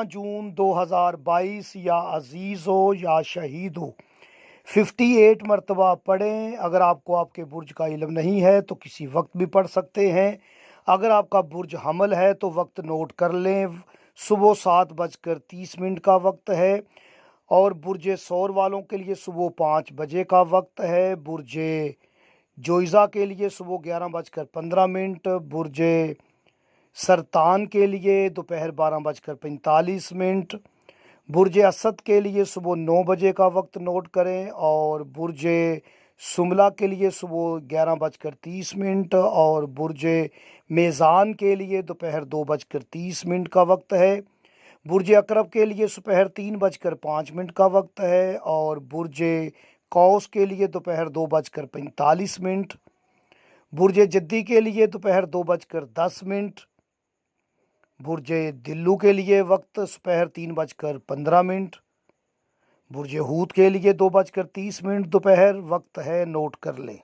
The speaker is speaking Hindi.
जून 2022 या अजीज़ हो या शहीद हो, 58 मरतबा पढ़ें। अगर आपको आपके बुर्ज का इल्म नहीं है तो किसी वक्त भी पढ़ सकते हैं। अगर आपका बुर्ज हमल है तो वक्त नोट कर लें। सुबह 7:30 का वक्त है और बुर्ज सौर वालों के लिए सुबह 5 बजे का वक्त है। बुर्ज जोइज़ा के लिए सुबह 11:15, बुर्ज सरतान के लिए दोपहर 12:45, बुर्ज असद के लिए सुबह 9 बजे का वक्त नोट करें और बुर्ज सुमला के लिए सुबह 11:30 और बुर्ज मेज़ान के लिए दोपहर 2:30 का वक्त है। बुर्ज अकरब के लिए दोपहर 3:05 का वक्त है और बुर्ज कौस के लिए दोपहर 2:45, बुर्ज जद्दी के लिए दोपहर 2:10, बुर्ज दिल्लू के लिए वक्त दोपहर 3:15, बुर्ज हूत के लिए 2:30 दोपहर वक्त है, नोट कर लें।